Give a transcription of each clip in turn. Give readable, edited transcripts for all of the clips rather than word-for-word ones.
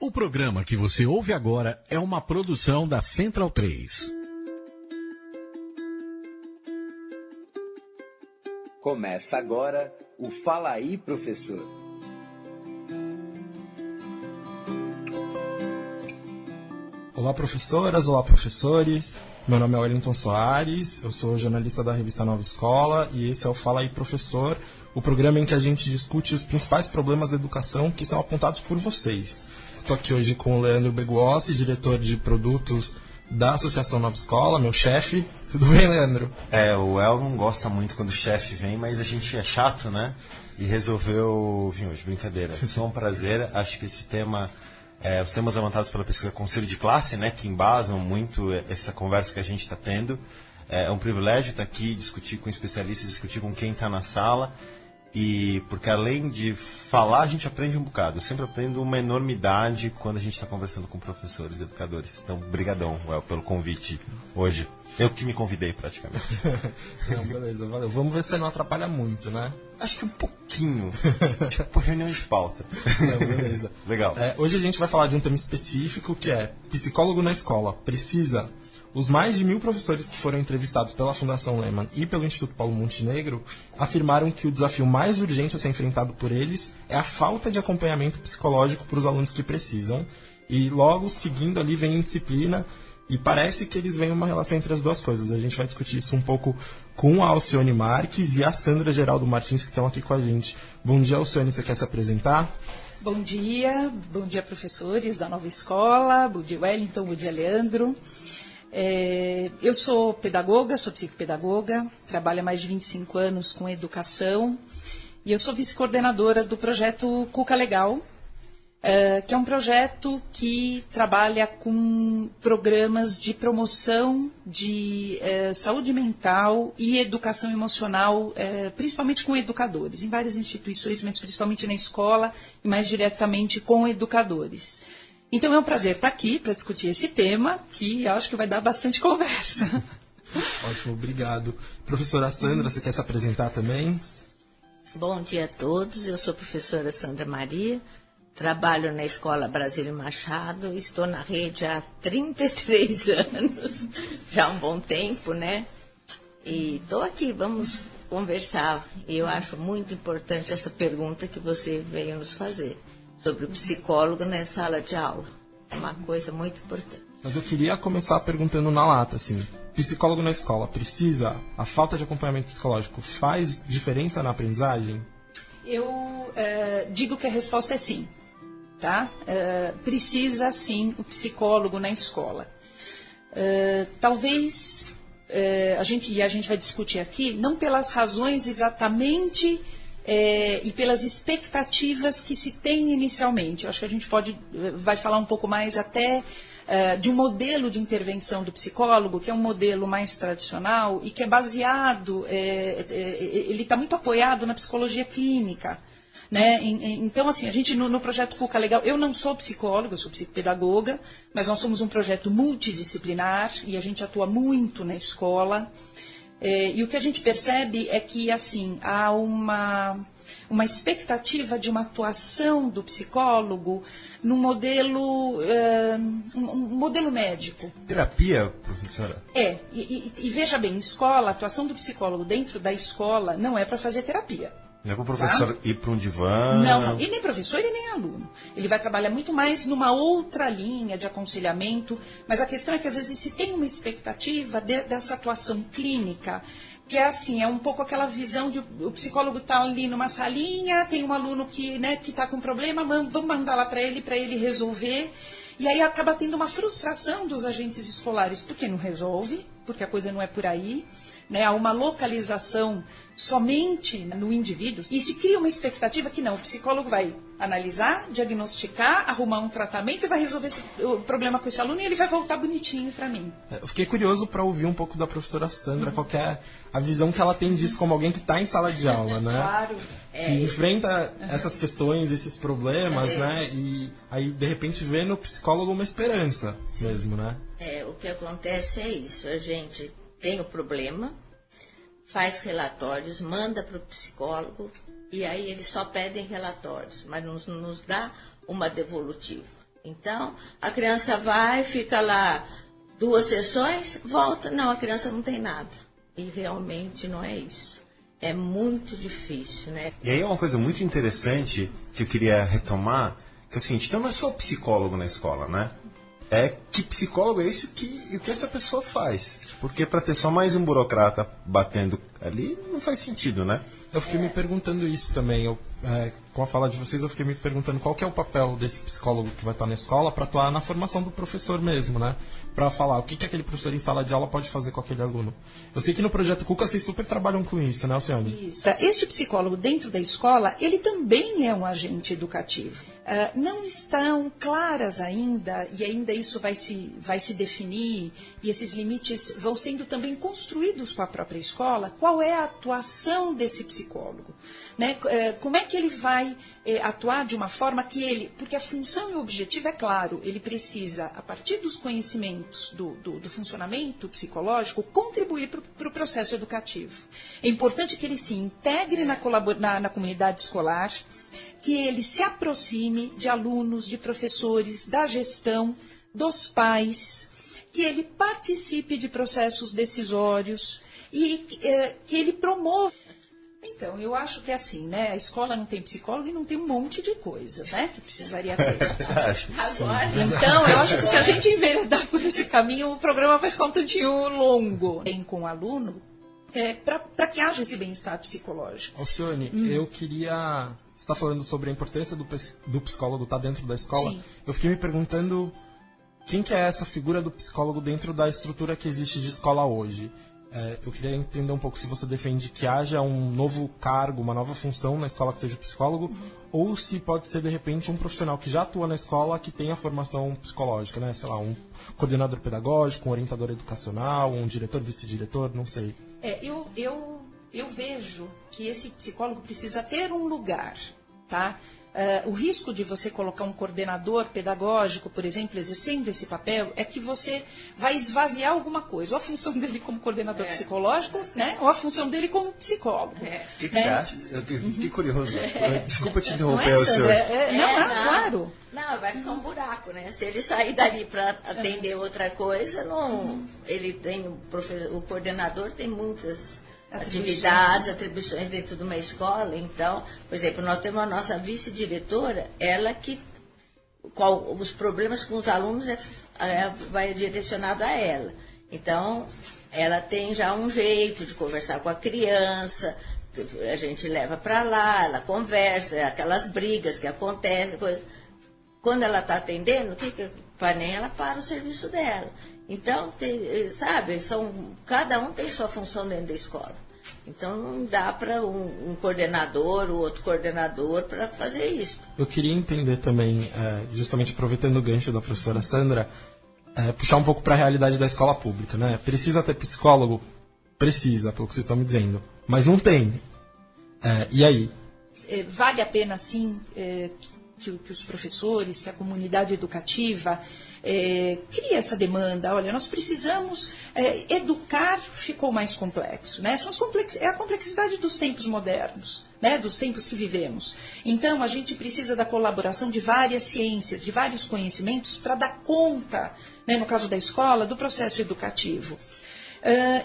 O programa que você ouve agora é uma produção da Central 3. Começa agora o Fala Aí, Professor. Olá, professoras, olá, professores. Meu nome é Wellington Soares, eu sou jornalista da revista Nova Escola e esse é o Fala Aí, Professor, o programa em que a gente discute os principais problemas da educação que são apontados por vocês. Estou aqui hoje com o Leandro Beguossi, diretor de produtos da Associação Nova Escola, meu chefe. Tudo bem, Leandro? O El não gosta muito quando o chefe vem, mas a gente é chato, né? E resolveu vir hoje, brincadeira. Isso é um prazer, acho que esse tema, os temas levantados pela pesquisa Conselho de Classe, né, que embasam muito essa conversa que a gente está tendo. É um privilégio estar aqui, discutir com especialistas, discutir com quem está na sala. E porque além de falar, a gente aprende um bocado. Eu sempre aprendo uma enormidade quando a gente está conversando com professores, educadores. Então, brigadão, Well, pelo convite hoje. Eu que me convidei, praticamente. Não, beleza, valeu. Vamos ver se você não atrapalha muito, né? Acho que um pouquinho. Tipo reunião de pauta. Não, beleza. Legal. Hoje a gente vai falar de um tema específico que é psicólogo na escola. Precisa? Os mais de 1000 professores que foram entrevistados pela Fundação Lehman e pelo Instituto Paulo Montenegro afirmaram que o desafio mais urgente a ser enfrentado por eles é a falta de acompanhamento psicológico para os alunos que precisam. E logo, seguindo ali, vem indisciplina e parece que eles veem uma relação entre as duas coisas. A gente vai discutir isso um pouco com a Alcione Marques e a Sandra Geraldo Martins, que estão aqui com a gente. Bom dia, Alcione, você quer se apresentar? Bom dia, professores da Nova Escola, bom dia, Wellington, bom dia, Leandro. Eu sou pedagoga, sou psicopedagoga, trabalho há mais de 25 anos com educação e eu sou vice-coordenadora do projeto Cuca Legal, que é um projeto que trabalha com programas de promoção de saúde mental e educação emocional, principalmente com educadores, em várias instituições, mas principalmente na escola e mais diretamente com educadores. Então é um prazer estar aqui para discutir esse tema, que acho que vai dar bastante conversa. Ótimo, obrigado. Professora Sandra, você quer se apresentar também? Bom dia a todos, eu sou a professora Sandra Maria, trabalho na Escola Brasílio Machado, estou na rede há 33 anos, já há um bom tempo, né? E estou aqui, vamos conversar. E eu acho muito importante essa pergunta que você veio nos fazer sobre o psicólogo na sala de aula. É uma coisa muito importante. Mas eu queria começar perguntando na lata, assim, psicólogo na escola, precisa? A falta de acompanhamento psicológico faz diferença na aprendizagem? Eu digo que a resposta é sim, tá? Precisa sim o psicólogo na escola. Talvez, a gente vai discutir aqui, não pelas razões exatamente e pelas expectativas que se tem inicialmente. Eu acho que a gente vai falar um pouco mais até de um modelo de intervenção do psicólogo, que é um modelo mais tradicional e que é baseado, ele está muito apoiado na psicologia clínica. Né? Então, assim, a gente no projeto Cuca Legal, eu não sou psicóloga, eu sou psicopedagoga, mas nós somos um projeto multidisciplinar e a gente atua muito na escola. E o que a gente percebe é que, assim, há uma expectativa de uma atuação do psicólogo num modelo, um modelo médico. Terapia, professora? E veja bem, escola, a atuação do psicólogo dentro da escola não é para fazer terapia. Não é para o professor ir para um divã? Não, e nem professor e nem aluno. Ele vai trabalhar muito mais numa outra linha de aconselhamento, mas a questão é que às vezes se tem uma expectativa dessa atuação clínica, que é assim, é um pouco aquela visão de o psicólogo está ali numa salinha, tem um aluno que está com problema, vamos mandar lá para ele resolver. E aí acaba tendo uma frustração dos agentes escolares, porque não resolve, porque a coisa não é por aí. Né, há uma localização somente no indivíduo e se cria uma expectativa que não, o psicólogo vai analisar, diagnosticar, arrumar um tratamento e vai resolver o problema com esse aluno e ele vai voltar bonitinho para mim. Eu fiquei curioso para ouvir um pouco da professora Sandra, qual que é a visão que ela tem disso como alguém que está em sala de aula, né? Claro. Que enfrenta essas questões, esses problemas, né? E aí, de repente, vê no psicólogo uma esperança mesmo, né? O que acontece é isso, a gente tem o problema, faz relatórios, manda para o psicólogo e aí eles só pedem relatórios, mas nos dá uma devolutiva. Então, a criança vai, fica lá 2 sessões, volta, não, a criança não tem nada. E realmente não é isso. É muito difícil, né? E aí é uma coisa muito interessante que eu queria retomar, que é o seguinte, então não é só o psicólogo na escola, né? É que psicólogo é isso e o que essa pessoa faz. Porque para ter só mais um burocrata batendo ali, não faz sentido, né? Eu fiquei me perguntando isso também. Com a fala de vocês, eu fiquei me perguntando qual que é o papel desse psicólogo que vai estar na escola para atuar na formação do professor mesmo, né? Para falar o que aquele professor em sala de aula pode fazer com aquele aluno. Eu sei que no Projeto Cuca vocês super trabalham com isso, né, Alcione? Isso. Este psicólogo dentro da escola, ele também é um agente educativo. Não estão claras ainda, e ainda isso vai se definir, e esses limites vão sendo também construídos com a própria escola, qual é a atuação desse psicólogo. Né? Como é que ele vai atuar de uma forma que ele... Porque a função e o objetivo é claro, ele precisa, a partir dos conhecimentos do funcionamento psicológico, contribuir para o processo educativo. É importante que ele se integre na comunidade escolar, que ele se aproxime de alunos, de professores, da gestão, dos pais, que ele participe de processos decisórios e que ele promova. Então, eu acho que é assim, né? A escola não tem psicólogo e não tem um monte de coisas, né? Que precisaria ter. Então, eu acho que se a gente enveredar por esse caminho, o programa vai ficar um tantinho longo. Tem com o aluno, para que haja esse bem-estar psicológico. Alcione, eu queria... Você está falando sobre a importância do psicólogo estar dentro da escola. Sim. Eu fiquei me perguntando quem que é essa figura do psicólogo dentro da estrutura que existe de escola hoje. Eu queria entender um pouco se você defende que haja um novo cargo, uma nova função na escola que seja psicólogo, ou se pode ser, de repente, um profissional que já atua na escola que tenha formação psicológica, né? Sei lá, um coordenador pedagógico, um orientador educacional, um diretor, vice-diretor, não sei. Eu vejo que esse psicólogo precisa ter um lugar, tá? O risco de você colocar um coordenador pedagógico, por exemplo, exercendo esse papel, é que você vai esvaziar alguma coisa. Ou a função dele como coordenador psicológico, né? Ou a função dele como psicólogo. O que você acha? Eu fiquei curioso. Desculpa te interromper, não é, Sandra? Claro. Não, vai ficar um buraco, né? Se ele sair dali para atender outra coisa, não. Ele tem o coordenador tem muitas atividades, atribuições dentro de uma escola. Então, por exemplo, nós temos a nossa vice-diretora, ela que os problemas com os alunos vai direcionado a ela. Então, ela tem já um jeito de conversar com a criança, a gente leva para lá, ela conversa, aquelas brigas que acontecem. Quando ela está atendendo, o que faz? Nem ela para o serviço dela. Então, sabe, cada um tem sua função dentro da escola. Então, não dá para um coordenador, o outro coordenador, para fazer isso. Eu queria entender também, justamente aproveitando o gancho da professora Sandra, puxar um pouco para a realidade da escola pública, né? Precisa ter psicólogo? Precisa, pelo que vocês estão me dizendo. Mas não tem. E aí? Vale a pena, sim, que os professores, que a comunidade educativa crie essa demanda. Olha, nós precisamos educar, ficou mais complexo, né? É a complexidade dos tempos modernos, né? Dos tempos que vivemos. Então, a gente precisa da colaboração de várias ciências, de vários conhecimentos para dar conta, né, no caso da escola, do processo educativo.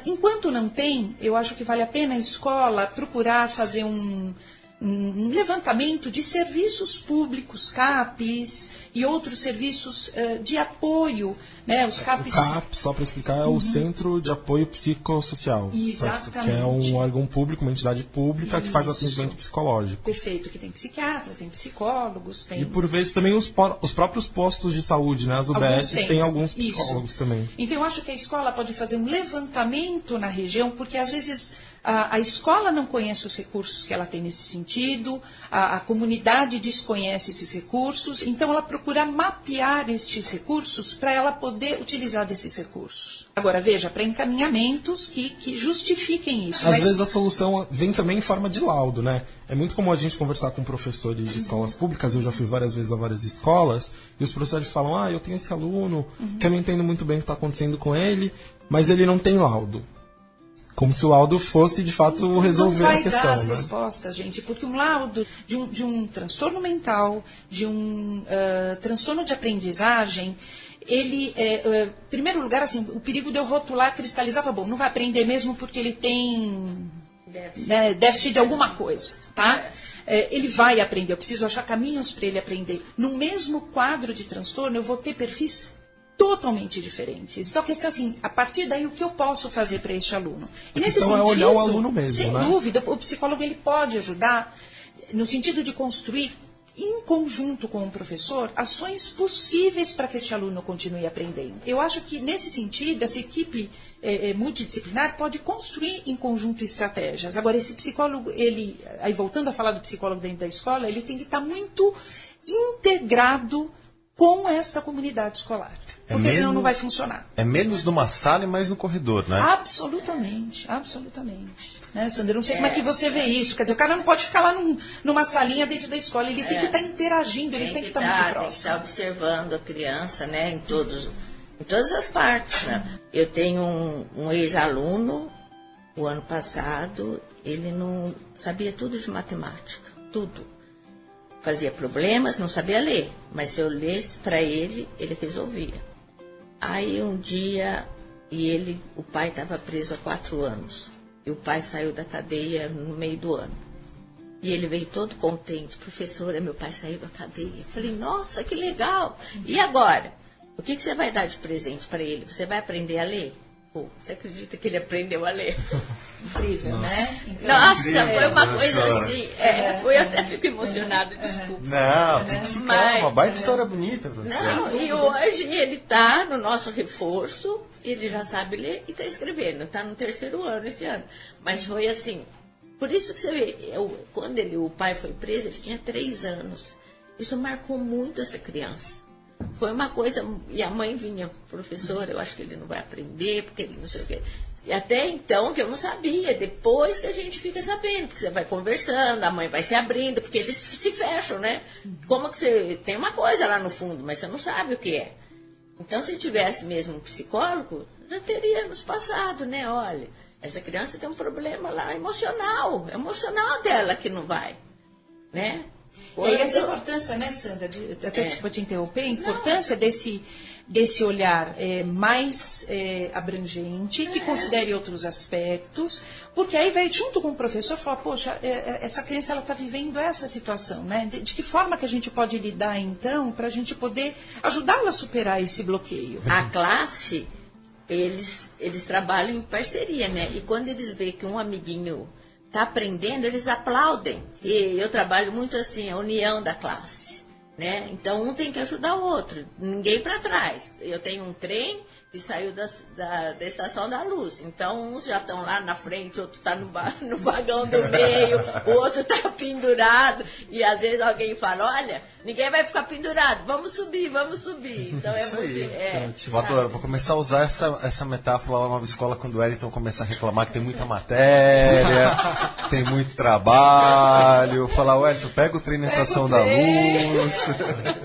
Enquanto não tem, eu acho que vale a pena a escola procurar fazer um levantamento de serviços públicos, CAPs e outros serviços de apoio, né? Os CAPs... O CAP, só para explicar, é o Centro de Apoio Psicossocial. Exatamente. Certo? Que é um órgão público, uma entidade pública que faz o atendimento psicológico. Perfeito, que tem psiquiatras, tem psicólogos, tem... E por vezes também os próprios postos de saúde, né? As UBS têm alguns psicólogos também. Então eu acho que a escola pode fazer um levantamento na região, porque às vezes a escola não conhece os recursos que ela tem nesse sentido, a comunidade desconhece esses recursos, então ela procura mapear estes recursos para ela poder utilizar desses recursos. Agora, veja, para encaminhamentos que justifiquem isso. Às vezes a solução vem também em forma de laudo, né? É muito comum a gente conversar com professores de escolas públicas, eu já fui várias vezes a várias escolas, e os professores falam, eu tenho esse aluno, que eu não entendo muito bem o que está acontecendo com ele, mas ele não tem laudo. Como se o laudo fosse, de fato, resolver a questão. Não vai dar as né? respostas, gente, porque um laudo de um transtorno mental, de um transtorno de aprendizagem, ele, em primeiro lugar, assim, o perigo de eu rotular, cristalizar, bom, não vai aprender mesmo porque ele tem déficit de alguma coisa, tá? Ele vai aprender, eu preciso achar caminhos para ele aprender. No mesmo quadro de transtorno, eu vou ter perfis totalmente diferentes. Então, a questão é assim, a partir daí, o que eu posso fazer para este aluno? E nesse então, sentido, é olhar o aluno mesmo, sem dúvida, o psicólogo ele pode ajudar no sentido de construir, em conjunto com o professor, ações possíveis para que este aluno continue aprendendo. Eu acho que, nesse sentido, essa equipe multidisciplinar pode construir em conjunto estratégias. Agora, esse psicólogo, aí voltando a falar do psicólogo dentro da escola, ele tem que estar muito integrado com esta comunidade escolar. Porque senão não vai funcionar. É menos numa sala e mais no corredor, né? Absolutamente, absolutamente. Né, Sandra? Não sei como é que você vê isso. Quer dizer, o cara não pode ficar lá numa salinha dentro da escola. Ele tem que estar interagindo, ele tem que estar muito próximo. Tem que estar observando a criança, né, em todas as partes. Né? Eu tenho um ex-aluno, o ano passado, ele não sabia tudo de matemática, tudo. Fazia problemas, não sabia ler, mas se eu lesse para ele, ele resolvia. Aí um dia, o pai estava preso há 4 anos, e o pai saiu da cadeia no meio do ano. E ele veio todo contente, professora, meu pai saiu da cadeia. Eu falei, nossa, que legal! E agora? O que você vai dar de presente para ele? Você vai aprender a ler? Pô, você acredita que ele aprendeu a ler? Incrível, nossa. Né? Então, nossa, foi uma coisa assim. Eu até fico emocionada, desculpa. Não, tem que ficar uma baita história bonita. Não, e hoje ele está no nosso reforço, ele já sabe ler e está escrevendo. Está no 3º ano esse ano. Mas foi assim. Por isso que você vê, quando o pai foi preso, ele tinha 3 anos. Isso marcou muito essa criança. Foi uma coisa, e a mãe vinha, professora, eu acho que ele não vai aprender, porque ele não sei o quê. E até então que eu não sabia, depois que a gente fica sabendo, porque você vai conversando, a mãe vai se abrindo, porque eles se fecham, né? Como que você tem uma coisa lá no fundo, mas você não sabe o que é. Então, se tivesse mesmo um psicólogo, já teria nos passado, né? Olha, essa criança tem um problema lá emocional dela que não vai, né? E aí essa importância, né, Sandra, até desculpa te interromper, a importância desse olhar mais abrangente, que considere outros aspectos, porque aí vai junto com o professor falar, poxa, essa criança está vivendo essa situação, né? De que forma que a gente pode lidar, então, para a gente poder ajudá-la a superar esse bloqueio? A classe, eles trabalham em parceria, né? E quando eles veem que um amiguinho está aprendendo, eles aplaudem. E eu trabalho muito assim, a união da classe, né? Então, um tem que ajudar o outro, ninguém para trás. Eu tenho um trem que saiu da Estação da Luz. Então, uns já estão lá na frente, outro está no vagão do meio, o outro está pendurado. E, às vezes, alguém fala, olha, ninguém vai ficar pendurado, vamos subir. Então, é isso muito... aí. Eu adoro. Vou começar a usar essa metáfora lá na nova escola quando o Wellington começar a reclamar que tem muita matéria, tem muito trabalho. Falar, Wellington, pega o trem na Estação da Luz.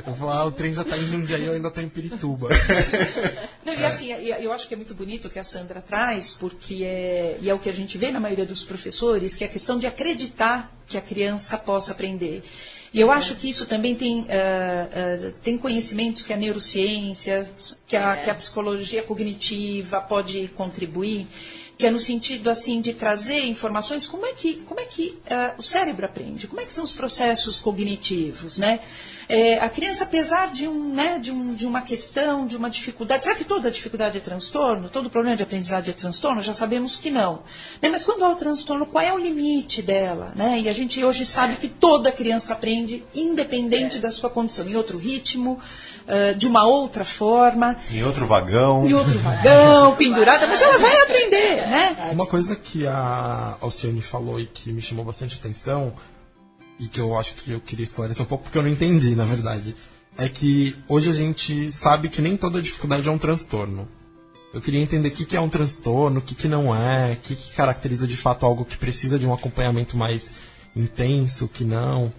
Vou falar, o trem já está em Jundiaí, eu ainda estou em Pirituba. Não, e assim, eu acho que é muito bonito o que a Sandra traz, porque é o que a gente vê na maioria dos professores, que é a questão de acreditar que a criança possa aprender. E eu acho que isso também tem conhecimentos que a neurociência, que a psicologia cognitiva pode contribuir, que é no sentido assim de trazer informações, como é que o cérebro aprende, como é que são os processos cognitivos, né? A criança, apesar de uma questão, de uma dificuldade, será que toda dificuldade é transtorno? Todo problema de aprendizagem é transtorno? Já sabemos que não. Né? Mas quando há o transtorno, qual é o limite dela? Né? E a gente hoje sabe que toda criança aprende, independente da sua condição, em outro ritmo, de uma outra forma. Em outro vagão, pendurada, mas ela vai aprender, né? Uma coisa que a Alciane falou e que me chamou bastante atenção, e que eu acho que eu queria esclarecer um pouco, porque eu não entendi, na verdade, é que hoje a gente sabe que nem toda dificuldade é um transtorno. Eu queria entender o que é um transtorno, o que não é, o que caracteriza de fato algo que precisa de um acompanhamento mais intenso, o que não.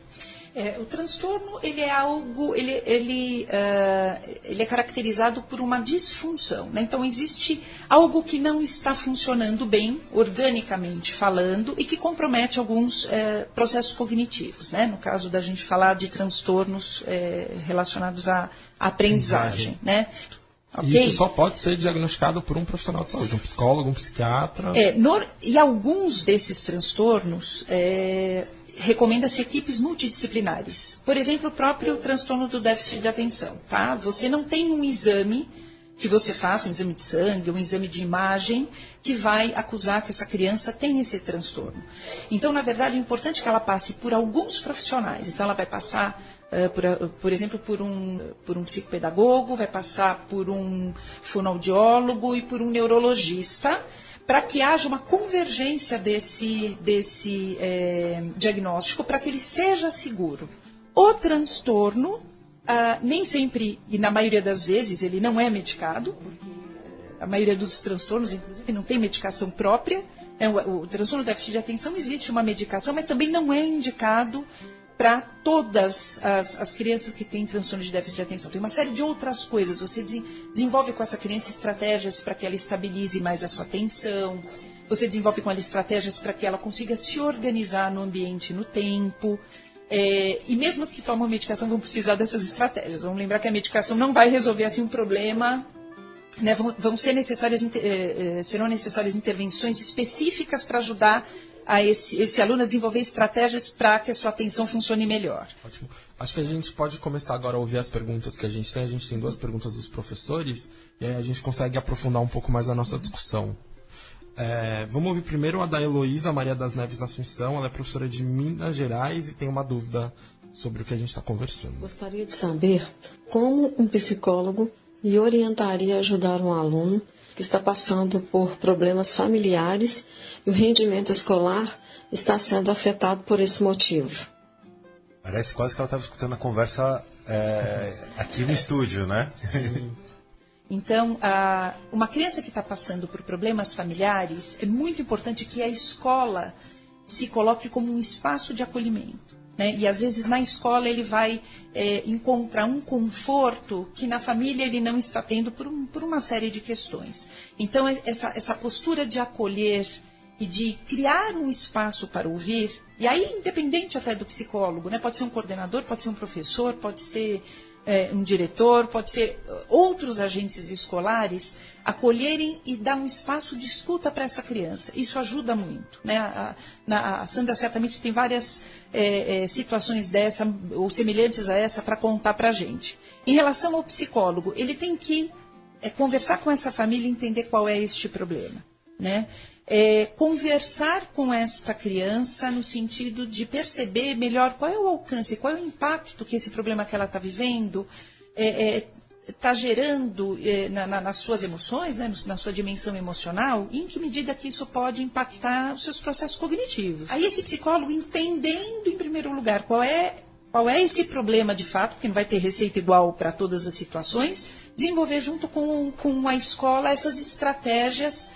O transtorno, ele é algo, ele é caracterizado por uma disfunção, né? Então, existe algo que não está funcionando bem, organicamente falando, e que compromete alguns processos cognitivos, né? No caso da gente falar de transtornos relacionados à aprendizagem, né? Okay? Isso só pode ser diagnosticado por um profissional de saúde, um psicólogo, um psiquiatra. E alguns desses transtornos recomenda-se equipes multidisciplinares. Por exemplo, o próprio transtorno do déficit de atenção. Tá? Você não tem um exame que você faça, um exame de sangue, um exame de imagem, que vai acusar que essa criança tem esse transtorno. Então, na verdade, é importante que ela passe por alguns profissionais. Então, ela vai passar, por exemplo, por um psicopedagogo, vai passar por um fonoaudiólogo e por um neurologista, para que haja uma convergência desse diagnóstico, para que ele seja seguro. O transtorno, nem sempre, e na maioria das vezes, ele não é medicado, porque a maioria dos transtornos, inclusive, não tem medicação própria. O transtorno do déficit de atenção existe uma medicação, mas também não é indicado para todas as crianças que têm transtorno de déficit de atenção. Tem uma série de outras coisas. Você desenvolve com essa criança estratégias para que ela estabilize mais a sua atenção. Você desenvolve com ela estratégias para que ela consiga se organizar no ambiente, no tempo. E mesmo as que tomam medicação vão precisar dessas estratégias. Vamos lembrar que a medicação não vai resolver assim um problema, né? Serão necessárias intervenções específicas para ajudar a esse aluno a desenvolver estratégias para que a sua atenção funcione melhor. Ótimo. Acho que a gente pode começar agora a ouvir as perguntas que a gente tem. A gente tem 2 perguntas dos professores e aí a gente consegue aprofundar um pouco mais a nossa discussão. Vamos ouvir primeiro a da Heloísa Maria das Neves Assunção. Ela é professora de Minas Gerais e tem uma dúvida sobre o que a gente está conversando. Gostaria de saber como um psicólogo lhe orientaria a ajudar um aluno que está passando por problemas familiares e o rendimento escolar está sendo afetado por esse motivo. Parece quase que ela estava escutando a conversa aqui no estúdio, né? Sim. Então, uma criança que está passando por problemas familiares, é muito importante que a escola se coloque como um espaço de acolhimento, né? E às vezes na escola ele vai encontrar um conforto que na família ele não está tendo por uma série de questões. Então, essa postura de acolher e de criar um espaço para ouvir, e aí independente até do psicólogo, né? Pode ser um coordenador, pode ser um professor, pode ser um diretor, pode ser outros agentes escolares, acolherem e dar um espaço de escuta para essa criança. Isso ajuda muito, né? A Sandra certamente tem várias situações dessa, ou semelhantes a essa, para contar para a gente. Em relação ao psicólogo, ele tem que conversar com essa família e entender qual é este problema, né? Conversar com esta criança no sentido de perceber melhor qual é o alcance, qual é o impacto que esse problema que ela está vivendo está gerando nas suas emoções, né, na sua dimensão emocional, e em que medida que isso pode impactar os seus processos cognitivos. Aí esse psicólogo, entendendo em primeiro lugar qual é esse problema de fato, porque não vai ter receita igual para todas as situações, desenvolver junto com a escola essas estratégias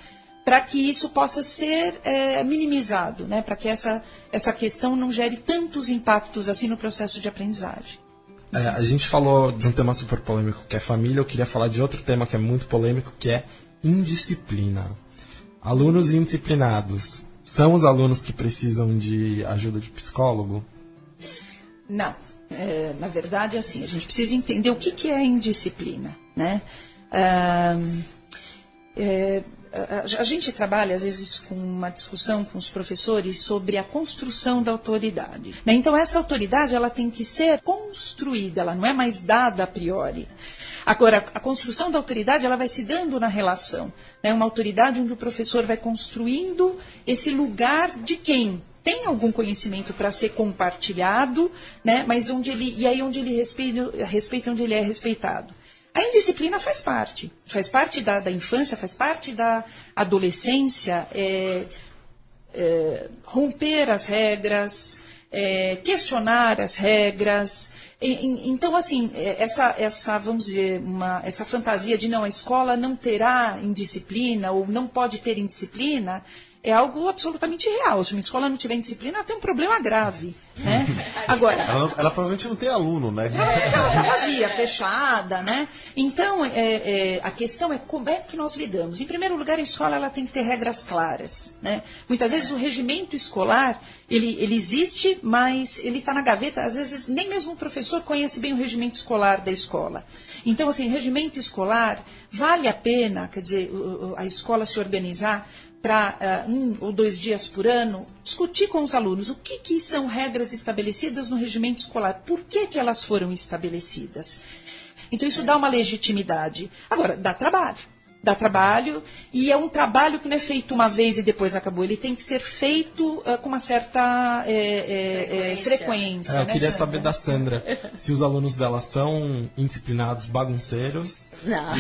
para que isso possa ser minimizado, né? Para que essa questão não gere tantos impactos assim no processo de aprendizagem. A gente falou de um tema super polêmico que é família. Eu queria falar de outro tema que é muito polêmico, que é indisciplina. Alunos indisciplinados são os alunos que precisam de ajuda de psicólogo? Não. Na verdade, assim, a gente precisa entender o que é indisciplina, né? A gente trabalha, às vezes, com uma discussão com os professores sobre a construção da autoridade, né? Então, essa autoridade ela tem que ser construída, ela não é mais dada a priori. Agora, a construção da autoridade ela vai se dando na relação, né? Uma autoridade onde o professor vai construindo esse lugar de quem tem algum conhecimento para ser compartilhado, né? Mas onde ele respeita onde ele é respeitado. A indisciplina faz parte da infância, faz parte da adolescência, romper as regras, questionar as regras. Então, assim, vamos dizer, essa fantasia de não, a escola não terá indisciplina ou não pode ter indisciplina, é algo absolutamente real. Se uma escola não tiver disciplina, ela tem um problema grave. Né? Agora, ela provavelmente não tem aluno, né? Ela está vazia, fechada, né? Então, a questão é como é que nós lidamos. Em primeiro lugar, a escola ela tem que ter regras claras, né? Muitas vezes o regimento escolar, ele existe, mas ele está na gaveta. Às vezes, nem mesmo o professor conhece bem o regimento escolar da escola. Então, assim, regimento escolar, vale a pena, quer dizer, a escola se organizar para 1 ou 2 dias por ano, discutir com os alunos o que são regras estabelecidas no regimento escolar, por que elas foram estabelecidas. Então, isso dá uma legitimidade. Agora, dá trabalho, e é um trabalho que não é feito uma vez e depois acabou. Ele tem que ser feito com uma certa frequência. Eu queria saber da Sandra, se os alunos dela são indisciplinados, bagunceiros. Não.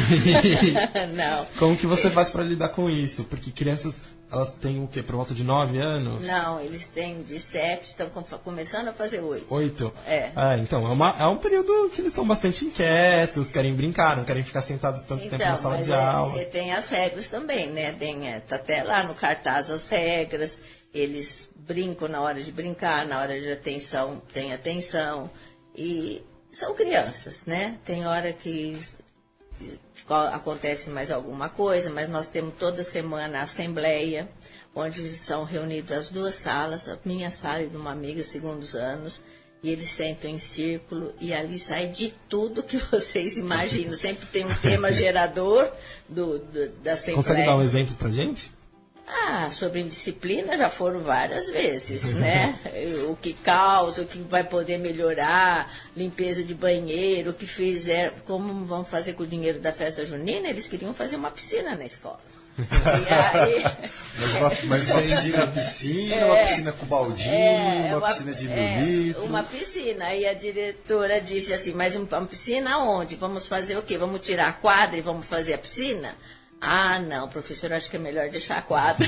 Não. Como que você faz para lidar com isso? Porque crianças, elas têm o quê? Por volta de 9 anos? Não, eles têm de 7, estão começando a fazer 8. 8? É. Então, é um período que eles estão bastante inquietos, querem brincar, não querem ficar sentados tanto tempo na sala de aula. Tem as regras também, né? Tá até lá no cartaz as regras, eles brincam na hora de brincar, na hora de atenção, tem atenção. E são crianças, né? Tem hora que acontece mais alguma coisa, mas nós temos toda semana a assembleia, onde são reunidas as 2 salas, a minha sala e de uma amiga, segundos anos, e eles sentam em círculo e ali sai de tudo que vocês imaginam. Sempre tem um tema gerador da assembleia. Consegue dar um exemplo pra gente? Sobre indisciplina já foram várias vezes, né? O que causa, o que vai poder melhorar, limpeza de banheiro, o que fizer, como vão fazer com o dinheiro da festa junina, eles queriam fazer uma piscina na escola. E aí, mas uma piscina, uma piscina com baldinho, uma piscina de 1.000 litros. Uma piscina. Aí a diretora disse assim, mas uma piscina onde? Vamos fazer o quê? Vamos tirar a quadra e vamos fazer a piscina? Não, professor, acho que é melhor deixar a quadra.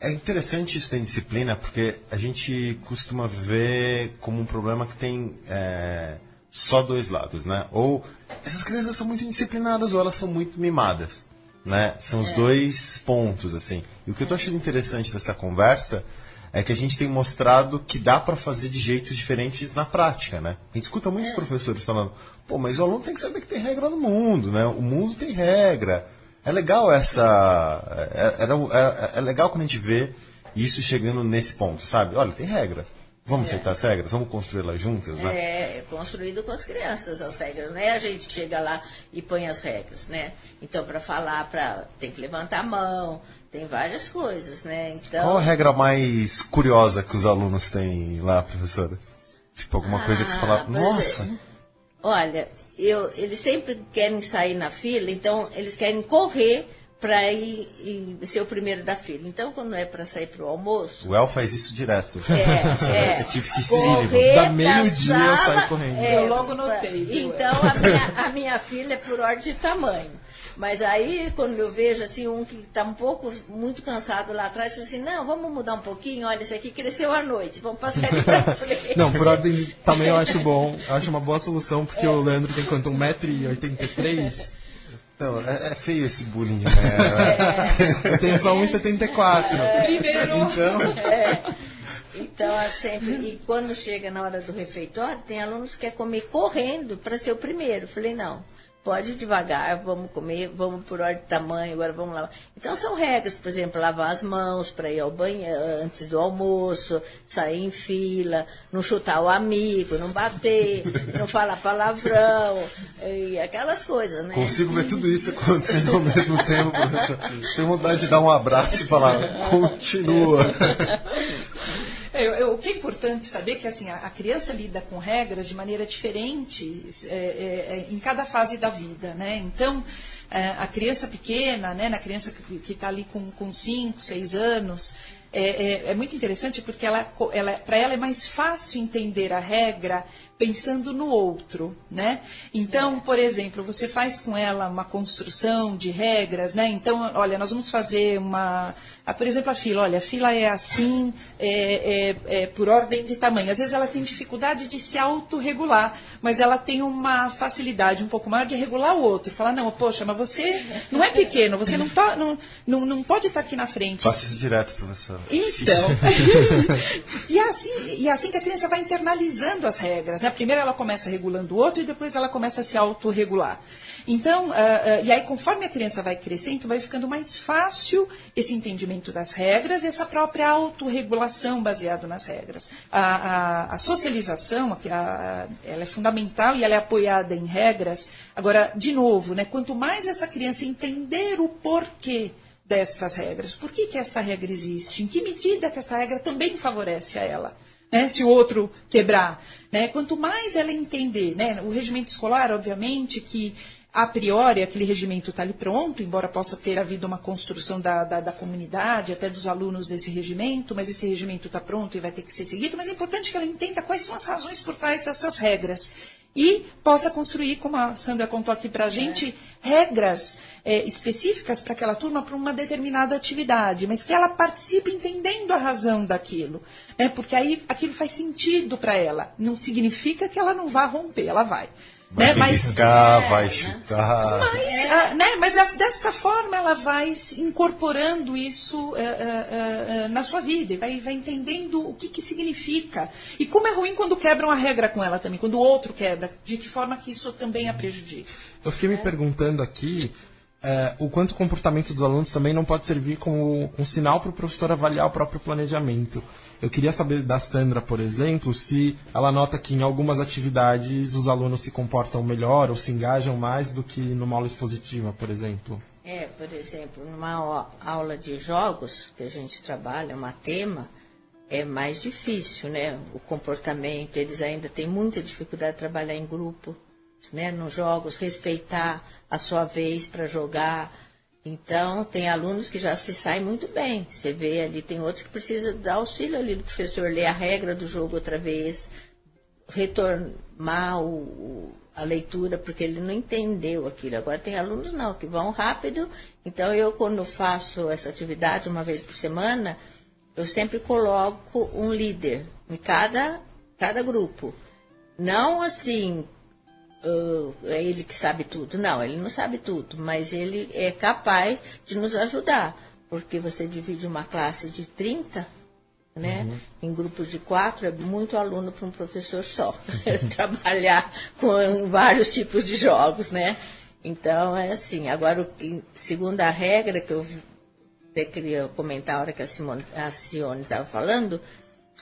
É interessante isso da disciplina, porque a gente costuma ver como um problema que tem só 2 lados, né? Ou essas crianças são muito indisciplinadas ou elas são muito mimadas, né? São os 2 pontos, assim. E o que eu tô achando interessante dessa conversa é que a gente tem mostrado que dá para fazer de jeitos diferentes na prática, né? A gente escuta muitos professores falando, mas o aluno tem que saber que tem regra no mundo, né? O mundo tem regra. É legal é legal quando a gente vê isso chegando nesse ponto, sabe? Olha, tem regra. Vamos aceitar as regras? Vamos construí-las juntas, né? É construído com as crianças as regras, não é a gente que chega lá e põe as regras, né? Então, para falar, tem que levantar a mão, tem várias coisas, né? Então... Qual a regra mais curiosa que os alunos têm lá, professora? Tipo, alguma coisa que você fala, nossa... Olha, eles sempre querem sair na fila, então eles querem correr para ir ser o primeiro da fila. Então, quando é para sair para o almoço... O El faz isso direto. É dificílimo. Da meio-dia eu saio correndo. Eu logo notei. Então, a minha filha é por ordem de tamanho. Mas aí, quando eu vejo assim, um que está muito cansado lá atrás, eu falo assim, não, vamos mudar um pouquinho, olha, esse aqui cresceu à noite, vamos passar aqui para frente. Não, por ordem de tamanho eu acho bom, eu acho uma boa solução, porque o Leandro tem quanto? 1,83 m? Não, é feio esse bullying de manhã. Eu tenho só 1,74 m. Primeiro. Então, sempre. E quando chega na hora do refeitório, tem alunos que querem comer correndo para ser o primeiro. Eu falei, não. Pode ir devagar, vamos comer, vamos por ordem de tamanho, agora vamos lavar. Então, são regras, por exemplo, lavar as mãos para ir ao banheiro antes do almoço, sair em fila, não chutar o amigo, não bater, não falar palavrão, e aquelas coisas, né? Consigo ver tudo isso acontecendo ao mesmo tempo, professor. Tenho vontade de dar um abraço e falar, continua. O que é importante saber é que assim, a criança lida com regras de maneira diferente em cada fase da vida, né? Então, a criança pequena, né, na criança que está ali com 5, 6 anos, é muito interessante porque para ela é mais fácil entender a regra pensando no outro, né? Então, por exemplo, você faz com ela uma construção de regras, né? Então, olha, nós vamos fazer por exemplo, a fila. Olha, a fila é assim, por ordem ordem de tamanho. Às vezes ela tem dificuldade de se autorregular, mas ela tem uma facilidade um pouco maior de regular o outro. Falar, não, poxa, mas você não é pequeno, você não pode estar aqui na frente. Faço isso direto, professor. Então, e assim que a criança vai internalizando as regras, né? Primeiro ela começa regulando o outro e depois ela começa a se autorregular. Então, e aí conforme a criança vai crescendo, vai ficando mais fácil esse entendimento das regras e essa própria autorregulação baseada nas regras. A socialização, ela é fundamental e ela é apoiada em regras. Agora, de novo, né, quanto mais essa criança entender o porquê destas regras, por que esta regra existe, em que medida que esta regra também favorece a ela, né, se o outro quebrar, né, quanto mais ela entender, né, o regimento escolar, obviamente, que a priori aquele regimento está ali pronto, embora possa ter havido uma construção da comunidade, até dos alunos desse regimento, mas esse regimento está pronto e vai ter que ser seguido, mas é importante que ela entenda quais são as razões por trás dessas regras e possa construir, como a Sandra contou aqui para a gente, regras específicas para aquela turma, para uma determinada atividade, mas que ela participe entendendo a razão daquilo, né? Porque aí aquilo faz sentido para ela. Não significa que ela não vá romper, ela vai. Vai beliscar, vai chutar. Mas desta forma ela vai incorporando isso na sua vida, e vai entendendo o que significa. E como é ruim quando quebram a regra com ela também, quando o outro quebra, de que forma que isso também a prejudica. Eu fiquei me perguntando aqui o quanto o comportamento dos alunos também não pode servir como um sinal para o professor avaliar o próprio planejamento. Eu queria saber da Sandra, por exemplo, se ela nota que em algumas atividades os alunos se comportam melhor ou se engajam mais do que numa aula expositiva, por exemplo. Por exemplo, numa aula de jogos que a gente trabalha, uma tema, é mais difícil, né? O comportamento, eles ainda têm muita dificuldade de trabalhar em grupo, né? Nos jogos, respeitar a sua vez para jogar. Então, tem alunos que já se saem muito bem. Você vê ali, tem outros que precisam dar auxílio ali do professor, ler a regra do jogo outra vez, retornar a leitura, porque ele não entendeu aquilo. Agora, tem alunos não, que vão rápido. Então, eu, quando faço essa atividade uma vez por semana, eu sempre coloco um líder em cada grupo. Não assim... é ele que sabe tudo. Não, ele não sabe tudo, mas ele é capaz de nos ajudar, porque você divide uma classe de 30, né? Em grupos de 4, é muito aluno para um professor só. Trabalhar com vários tipos de jogos, né? Então, é assim. Agora, segundo a regra, que eu até queria comentar a hora que a Cione estava falando,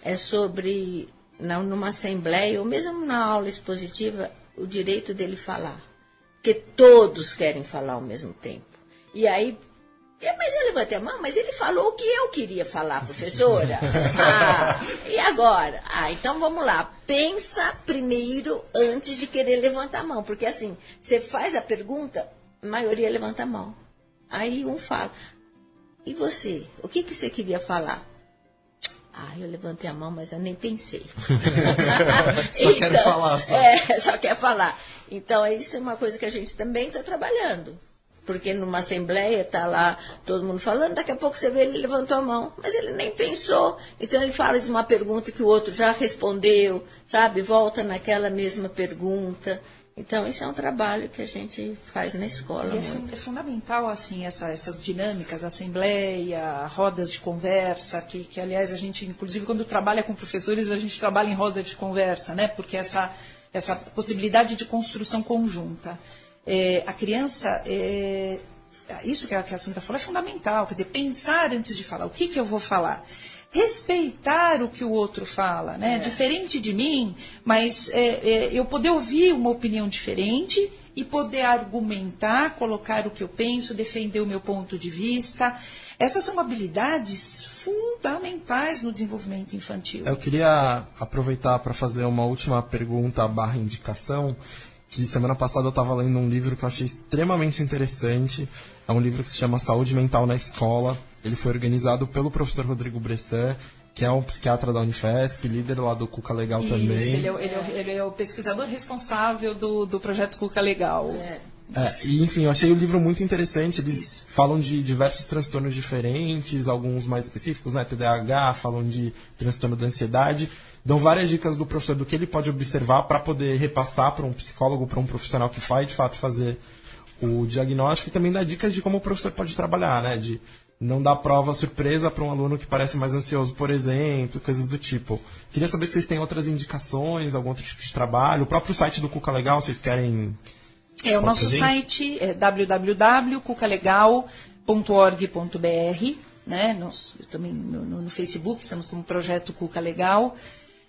é sobre, numa assembleia, ou mesmo na aula expositiva, o direito dele falar. Porque todos querem falar ao mesmo tempo. E aí, mas eu levantei a mão, mas ele falou o que eu queria falar, professora. E agora? Então vamos lá. Pensa primeiro antes de querer levantar a mão. Porque assim, você faz a pergunta, a maioria levanta a mão. Aí um fala, e você? O que você queria falar? Eu levantei a mão, mas eu nem pensei. Só quer falar. Só quer falar. Então, isso é uma coisa que a gente também está trabalhando. Porque numa assembleia está lá todo mundo falando, daqui a pouco você vê ele levantou a mão, mas ele nem pensou. Então, ele fala de uma pergunta que o outro já respondeu, sabe? Volta naquela mesma pergunta. Então, isso é um trabalho que a gente faz na escola. É fundamental, assim, essas dinâmicas, assembleia, rodas de conversa, que, aliás, a gente, inclusive, quando trabalha com professores, a gente trabalha em roda de conversa, né? Porque essa possibilidade de construção conjunta. A criança, isso que a Sandra falou é fundamental, quer dizer, pensar antes de falar, o que eu vou falar? Respeitar o que o outro fala, né? Diferente de mim, mas eu poder ouvir uma opinião diferente e poder argumentar, colocar o que eu penso, defender o meu ponto de vista. Essas são habilidades fundamentais no desenvolvimento infantil. Eu queria aproveitar para fazer uma última pergunta / indicação, que semana passada eu estava lendo um livro que eu achei extremamente interessante. É um livro que se chama Saúde Mental na Escola. Ele foi organizado pelo professor Rodrigo Bressan, que é um psiquiatra da Unifesp, líder lá do Cuca Legal também. Ele é o pesquisador responsável do projeto Cuca Legal. E, enfim, eu achei o livro muito interessante. Eles falam de diversos transtornos diferentes, alguns mais específicos, né? TDAH, falam de transtorno da ansiedade. dão várias dicas do professor do que ele pode observar para poder repassar para um psicólogo, para um profissional que vai de fato fazer o diagnóstico, e também dá dicas de como o professor pode trabalhar, né? De não dar prova surpresa para um aluno que parece mais ansioso, por exemplo, coisas do tipo. Queria saber se vocês têm outras indicações, algum outro tipo de trabalho. O próprio site do Cuca Legal, vocês querem... O nosso site é www.cucalegal.org.br, né? Nós também no Facebook estamos como Projeto Cuca Legal.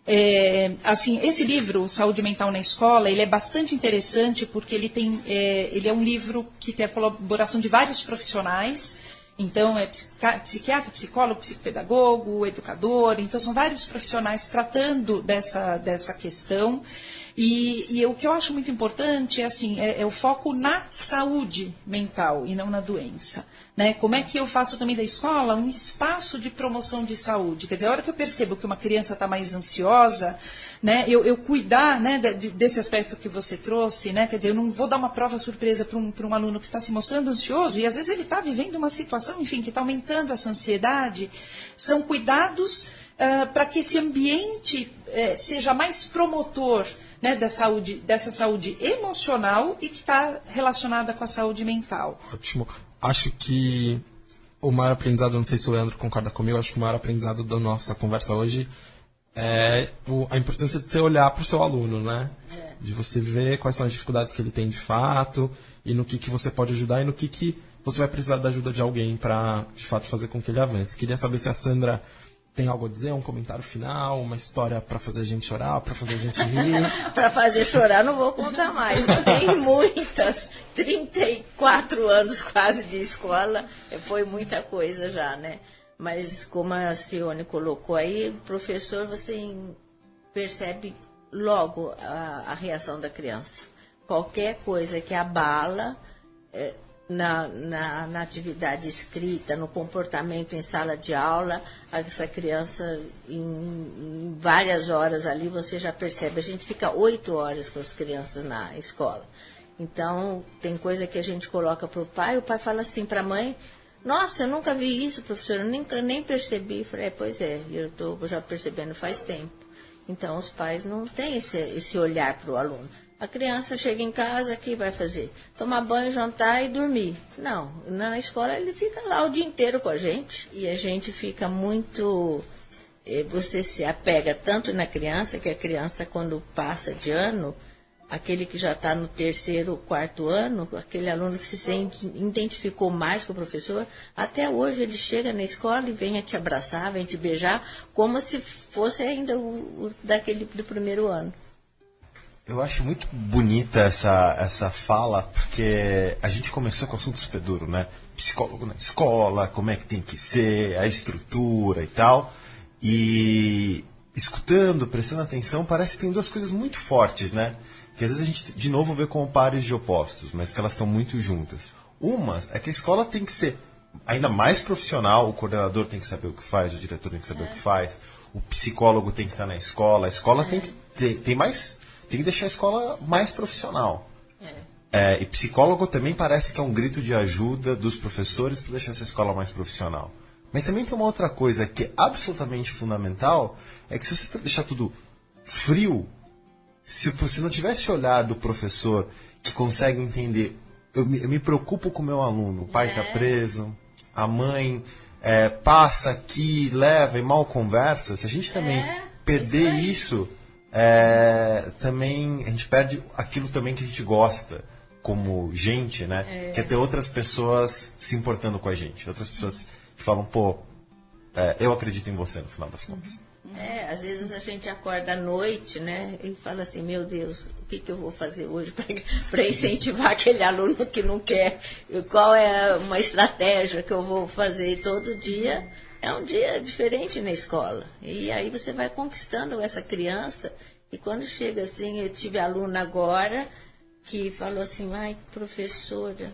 Esse livro, Saúde Mental na Escola, ele é bastante interessante porque ele é um livro que tem a colaboração de vários profissionais. Então, é psiquiatra, psicólogo, psicopedagogo, educador. Então, são vários profissionais tratando dessa questão. E o que eu acho muito importante é o foco na saúde mental e não na doença. Né? Como é que eu faço também da escola um espaço de promoção de saúde? Quer dizer, a hora que eu percebo que uma criança está mais ansiosa, né, eu cuidar, né, desse aspecto que você trouxe, né? Quer dizer, eu não vou dar uma prova surpresa para um aluno que está se mostrando ansioso e às vezes ele está vivendo uma situação, enfim, que está aumentando essa ansiedade. São cuidados para que esse ambiente seja mais promotor, né, dessa saúde emocional e que está relacionada com a saúde mental. Ótimo. Acho que o maior aprendizado, não sei se o Leandro concorda comigo, acho que o maior aprendizado da nossa conversa hoje é a importância de você olhar para o seu aluno, né? De você ver quais são as dificuldades que ele tem de fato e no que você pode ajudar e no que você vai precisar da ajuda de alguém para, de fato, fazer com que ele avance. Queria saber se a Sandra tem algo a dizer, um comentário final, uma história para fazer a gente chorar, para fazer a gente rir. Para fazer chorar não vou contar mais. Tem muitas, 34 anos quase de escola, foi muita coisa já, né? Mas como a Cione colocou aí, o professor, você percebe logo a reação da criança. Qualquer coisa que abala... Na atividade escrita, no comportamento em sala de aula, essa criança, em várias horas ali, você já percebe. A gente fica 8 horas com as crianças na escola. Então, tem coisa que a gente coloca para o pai fala assim para a mãe: nossa, eu nunca vi isso, professora, eu nem percebi. Eu falei, pois é, eu estou já percebendo faz tempo. Então, os pais não têm esse olhar para o aluno. A criança chega em casa, o que vai fazer? Tomar banho, jantar e dormir. Não, na escola ele fica lá o dia inteiro com a gente. E a gente fica muito... Você se apega tanto na criança, que a criança, quando passa de ano, aquele que já está no 3º, 4º ano, aquele aluno que se identificou mais com o professor, até hoje ele chega na escola e vem te abraçar, vem te beijar, como se fosse ainda do 1º ano. Eu acho muito bonita essa fala, porque a gente começou com o assunto super duro, né? Psicólogo na escola, como é que tem que ser, a estrutura e tal. E escutando, prestando atenção, parece que tem duas coisas muito fortes, né? Que às vezes a gente, de novo, vê como pares de opostos, mas que elas estão muito juntas. Uma é que a escola tem que ser ainda mais profissional, o coordenador tem que saber o que faz, o diretor tem que saber o que faz, o psicólogo tem que estar na escola, a escola tem que tem que deixar a escola mais profissional. E psicólogo também parece que é um grito de ajuda dos professores para deixar essa escola mais profissional. Mas também tem uma outra coisa que é absolutamente fundamental, é que se você deixar tudo frio, se não tiver esse olhar do professor que consegue entender, eu me preocupo com o meu aluno, o pai está preso, a mãe passa aqui, leva e mal conversa, se a gente também perder isso... também a gente perde aquilo também que a gente gosta como gente, né? Que é ter outras pessoas se importando com a gente, outras pessoas que falam, eu acredito em você no final das contas. Às vezes a gente acorda à noite, né, e fala assim, meu Deus, o que eu vou fazer hoje para incentivar aquele aluno que não quer? Qual é uma estratégia que eu vou fazer todo dia? É um dia diferente na escola. E aí você vai conquistando essa criança. E quando chega assim, eu tive aluna agora que falou assim, ai, professora,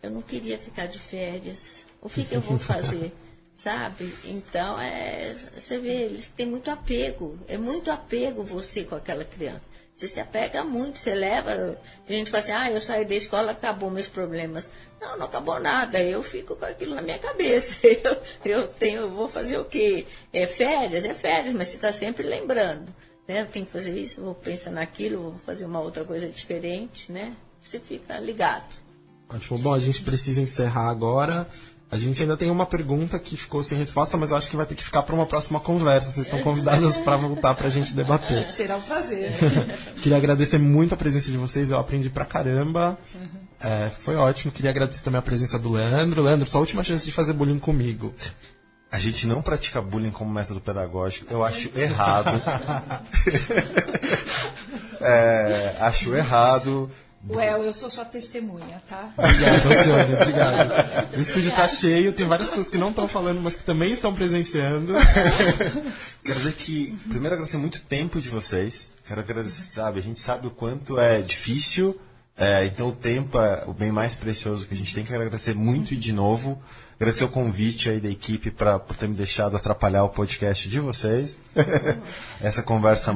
eu não queria ficar de férias. O que eu vou fazer? Sabe? Então, você vê, eles têm muito apego. É muito apego você com aquela criança. Você se apega muito, você leva... Tem gente que fala assim, eu saí da escola, acabou meus problemas. Não, não acabou nada, eu fico com aquilo na minha cabeça. Eu vou fazer o quê? É férias, mas você está sempre lembrando. Né? Eu tenho que fazer isso, vou pensar naquilo, vou fazer uma outra coisa diferente, né? Você fica ligado. Ótimo. Bom, a gente precisa encerrar agora. A gente ainda tem uma pergunta que ficou sem resposta, mas eu acho que vai ter que ficar para uma próxima conversa. Vocês estão convidadas para voltar para a gente debater. Será um prazer. Queria agradecer muito a presença de vocês, eu aprendi pra caramba. Foi ótimo. Queria agradecer também a presença do Leandro. Leandro, sua última chance de fazer bullying comigo. A gente não pratica bullying como método pedagógico. Eu acho errado. Acho errado. Eu sou sua testemunha, tá? Obrigado, Alcione, obrigado. O estúdio tá cheio, tem várias pessoas que não estão falando, mas que também estão presenciando. Quero dizer que, primeiro, agradecer muito o tempo de vocês. Quero agradecer, a gente sabe o quanto é difícil, então o tempo é o bem mais precioso que a gente tem. Quero agradecer muito e de novo. Agradecer o convite aí da equipe por ter me deixado atrapalhar o podcast de vocês. Essa conversa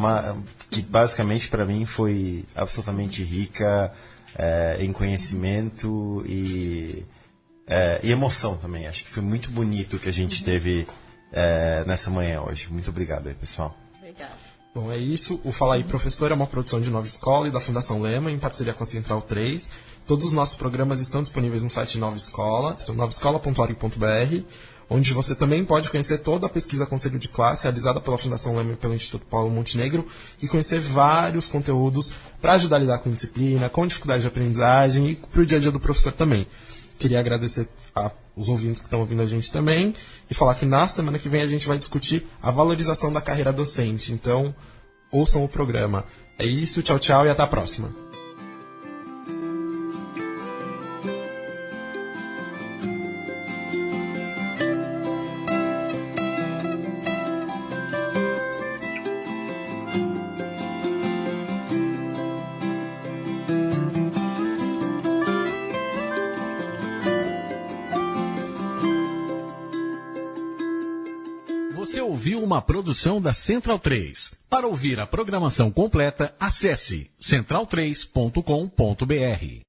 que basicamente para mim foi absolutamente rica em conhecimento e emoção também. Acho que foi muito bonito o que a gente teve nessa manhã hoje. Muito obrigado aí, pessoal. Obrigada. Bom, é isso. O Fala Aí Professor é uma produção de Nova Escola e da Fundação Lema, em parceria com a Central 3. Todos os nossos programas estão disponíveis no site Nova Escola, novaescola.org.br, onde você também pode conhecer toda a pesquisa Conselho de Classe, realizada pela Fundação Lema e pelo Instituto Paulo Montenegro, e conhecer vários conteúdos para ajudar a lidar com disciplina, com dificuldade de aprendizagem e para o dia a dia do professor também. Queria agradecer aos ouvintes que estão ouvindo a gente também e falar que na semana que vem a gente vai discutir a valorização da carreira docente. Então, ouçam o programa. É isso, tchau, tchau e até a próxima. Você ouviu uma produção da Central 3. Para ouvir a programação completa, acesse central3.com.br.